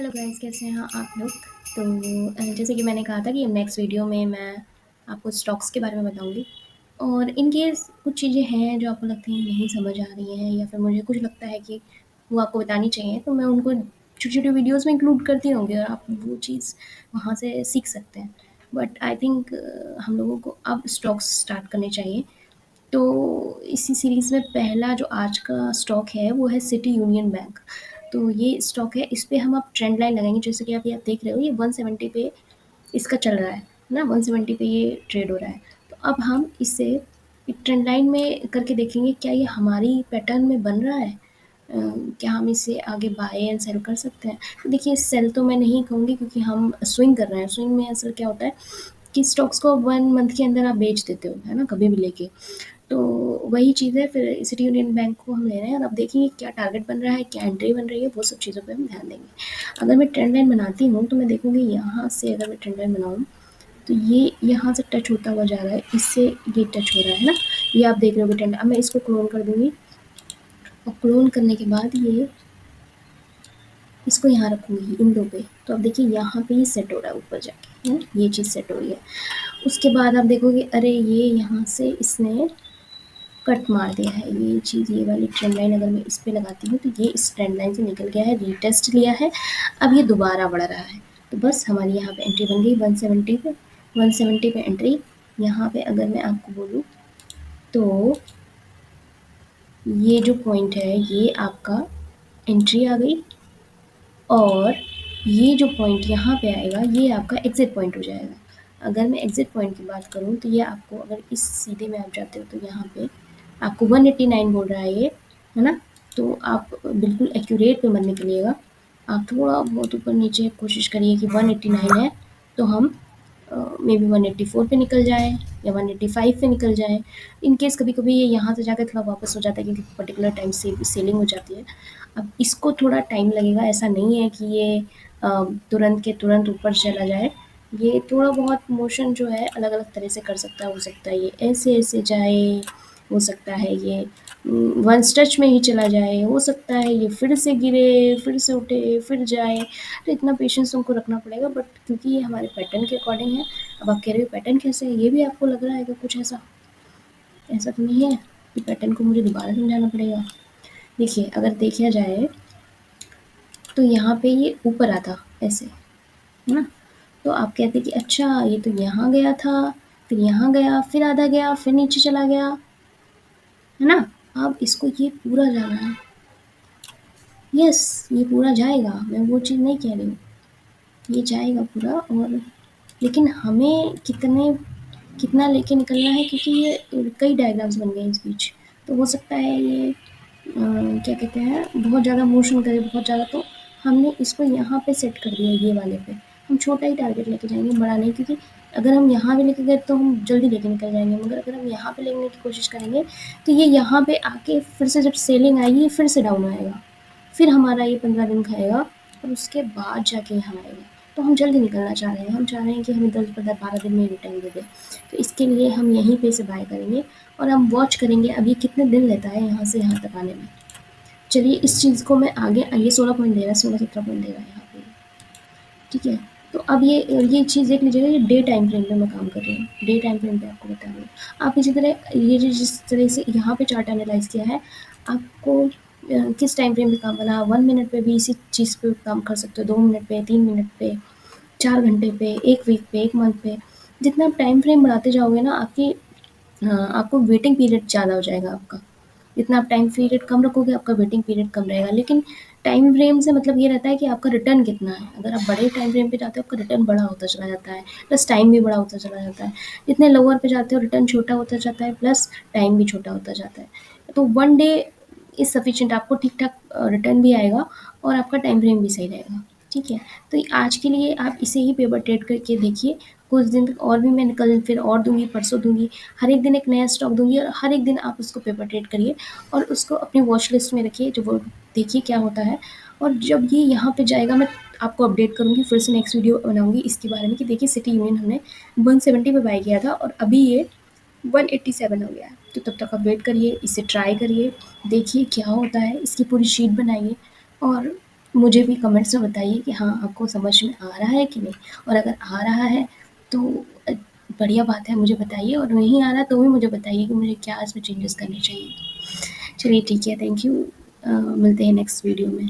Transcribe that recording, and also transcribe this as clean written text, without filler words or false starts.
Hello guys, कैसे हैं आप लोग। तो जैसे कि मैंने कहा था कि नेक्स्ट वीडियो में मैं आपको स्टॉक्स के बारे में बताऊंगी। और इन केस कुछ चीज़ें हैं जो आपको लगती हैं नहीं समझ आ रही हैं, या फिर मुझे कुछ लगता है कि वो आपको बतानी चाहिए, तो मैं उनको छोटी छोटी वीडियोस में इंक्लूड करती रहूँगी और आप वो चीज़ वहाँ से सीख सकते हैं। बट आई थिंक हम लोगों को अब स्टॉक्स स्टार्ट करने चाहिए। तो इसी सीरीज़ में पहला जो आज का स्टॉक है वो है सिटी यूनियन बैंक। तो ये स्टॉक है, इस पे हम अब ट्रेंड लाइन लगाएंगे। जैसे कि आप ये देख रहे हो, ये 170 पे इसका चल रहा है ना, 170 पे ये ट्रेड हो रहा है। तो अब हम इसे एक ट्रेंड लाइन में करके देखेंगे, क्या ये हमारी पैटर्न में बन रहा है। क्या हम इसे आगे बाय एंड सेल कर सकते हैं। तो देखिए, सेल तो मैं नहीं कहूँगी क्योंकि हम स्विंग कर रहे हैं। स्विंग में असल क्या होता है कि स्टॉक्स को 1 मंथ के अंदर आप बेच देते हो, है ना, कभी भी लेके। तो वही चीज़ है, फिर सिटी यूनियन बैंक को हम ले रहे हैं और अब देखेंगे क्या टारगेट बन रहा है, क्या एंट्री बन रही है, वो सब चीज़ों पे हम ध्यान देंगे। अगर मैं ट्रेंड लाइन बनाती हूँ तो मैं देखूँगी यहाँ से, अगर मैं ट्रेंड लाइन बनाऊँ तो ये यहाँ से टच होता हुआ जा रहा है, इससे ये टच हो रहा है ना। ये आप देख रहे हो ट्रेंड। अब मैं इसको क्लोन कर दूँगी और क्लोन करने के बाद ये इसको यहाँ रखूँगी इन दो पे। तो अब देखिए यहाँ पे ये सेट हो रहा है ऊपर जाके, है ना, ये चीज़ सेट हो रही है। उसके बाद आप देखोगे, अरे ये यहाँ से इसने कट मार दिया है। ये चीज़, ये वाली ट्रेंड लाइन अगर मैं इस पे लगाती हूँ तो ये इस ट्रेंड लाइन से निकल गया है, रीटेस्ट लिया है, अब ये दोबारा बढ़ रहा है। तो बस हमारी यहाँ पे एंट्री बन गई 170 पे। 170 पे एंट्री। यहाँ पे अगर मैं आपको बोलूँ तो ये जो पॉइंट है ये आपका एंट्री आ गई, और ये जो पॉइंट यहाँ पे आएगा ये आपका एग्जिट पॉइंट हो जाएगा। अगर मैं एग्जिट पॉइंट की बात करूँ तो ये आपको, अगर इस सीधे में आप जाते हो तो यहाँ पे आपको 189 बोल रहा है ये, है ना। तो आप बिल्कुल एक्यूरेट पे मत निकलिएगा, आप थोड़ा बहुत ऊपर नीचे कोशिश करिए कि 189 है तो हम मे बी 184 पे निकल जाए या 185 पे निकल जाए। इन केस कभी कभी ये यहाँ से जाकर थोड़ा वापस हो जाता है क्योंकि पर्टिकुलर टाइम से सेलिंग हो जाती है। अब इसको थोड़ा टाइम लगेगा, ऐसा नहीं है कि ये तुरंत के तुरंत ऊपर चला जाए। ये थोड़ा बहुत मोशन जो है अलग अलग तरह से कर सकता है। हो सकता है ये ऐसे ऐसे जाए, हो सकता है ये वन स्ट्रेच में ही चला जाए, हो सकता है ये फिर से गिरे, फिर से उठे, फिर जाए। तो इतना पेशेंस तुमको रखना पड़ेगा, बट क्योंकि ये हमारे पैटर्न के अकॉर्डिंग है। अब आप कह रहे हो पैटर्न कैसे है, ये भी आपको लग रहा है कि कुछ ऐसा ऐसा तो नहीं है कि पैटर्न को मुझे दोबारा समझाना पड़ेगा। देखिए, अगर देखा जाए तो यहाँ पे ये ऊपर आता ऐसे, है ना। तो आप कहते कि अच्छा ये तो यहाँ गया था, फिर यहाँ गया, फिर आधा गया, फिर नीचे चला गया, है ना। अब इसको ये पूरा जाना है। यस, ये पूरा जाएगा, मैं वो चीज़ नहीं कह रही हूँ, ये जाएगा पूरा। और लेकिन हमें कितना लेके निकलना है, क्योंकि ये कई डायग्राम्स बन गए इस बीच। तो हो सकता है ये क्या कहते हैं, बहुत ज़्यादा मोशन करे, बहुत ज़्यादा। तो हमने इसको यहाँ पे सेट कर दिया, ये वाले पे। हम छोटा ही टारगेट लेके जाएंगे, बड़ा नहीं, क्योंकि अगर हम यहाँ पे लेके गए तो हम जल्दी लेके निकल जाएंगे, मगर अगर हम यहाँ पे लेने की कोशिश करेंगे तो ये यहाँ पे आके फिर से जब सेलिंग आएगी फिर से डाउन आएगा, फिर हमारा ये 15 दिन खाएगा और उसके बाद जाके यहाँ आएगा। तो हम जल्दी निकलना चाह रहे हैं, हम चाह रहे हैं कि हमें 10-12 दिन में रिटर्न दे दे। तो इसके लिए हम यहीं पे से बाय करेंगे और हम वॉच करेंगे अब ये कितने दिन लेता है यहाँ से यहाँ तक आने में। चलिए, इस चीज़ को मैं आगे, ये 16 पॉइंट दे रहा है, 16-17 पॉइंट दे रहा है यहाँ पे, ठीक है। तो अब ये चीज़ देख लीजिएगा, ये डे टाइम फ्रेम पे मैं काम कर रही हूँ, डे टाइम फ्रेम पे आपको बता रही हूँ। आप इसी तरह ये जो जिस तरह से यहाँ पे चार्ट एनालाइज किया है, आपको किस टाइम फ्रेम पे काम करना है। 1 मिनट पे भी इसी चीज़ पे काम कर सकते हो, 2 मिनट पे, 3 मिनट पे, 4 घंटे पे, 1 वीक पे, 1 मंथ पे। जितना आप टाइम फ्रेम बढ़ाते जाओगे ना, आपको वेटिंग पीरियड ज़्यादा हो जाएगा आपका। जितना आप टाइम पीरियड कम रखोगे, आपका वेटिंग पीरियड कम रहेगा। लेकिन टाइम फ्रेम से मतलब ये रहता है कि आपका रिटर्न कितना है। अगर आप बड़े टाइम फ्रेम पे जाते हो, आपका रिटर्न बड़ा होता चला जाता है, प्लस टाइम भी बड़ा होता चला जाता है। जितने लोअर पे जाते हो, रिटर्न छोटा होता जाता है, प्लस टाइम भी छोटा होता जाता है। तो 1 डे इज़ सफिशिएंट, आपको ठीक-ठाक रिटर्न भी आएगा और आपका टाइम फ्रेम भी सही रहेगा, ठीक है। तो आज के लिए आप इसे ही पेपर ट्रेड करके देखिए। कुछ दिन तक और भी मैं कल फिर और दूँगी, परसों दूँगी, हर एक दिन एक नया स्टॉक दूँगी और हर एक दिन आप उसको पेपर ट्रेड करिए और उसको अपनी वॉच लिस्ट में रखिए, जो वो देखिए क्या होता है। और जब ये यहाँ पे जाएगा, मैं आपको अपडेट करूँगी, फिर से नेक्स्ट वीडियो बनाऊँगी इसके बारे में कि देखिए सिटी यूनियन हमने 170 पे बाय किया था और अभी ये 187 हो गया है। तो तब तक आप वेट करिए, इसे ट्राई करिए, देखिए क्या होता है, इसकी पूरी शीट बनाइए और मुझे भी कमेंट्स में बताइए कि हाँ, आपको समझ में आ रहा है कि नहीं, और अगर आ रहा है तो बढ़िया बात है, मुझे बताइए, और नहीं आ रहा तो भी मुझे बताइए कि मुझे क्या इसमें चेंजेस करने चाहिए। चलिए ठीक है, थैंक यू। मिलते हैं नेक्स्ट वीडियो में।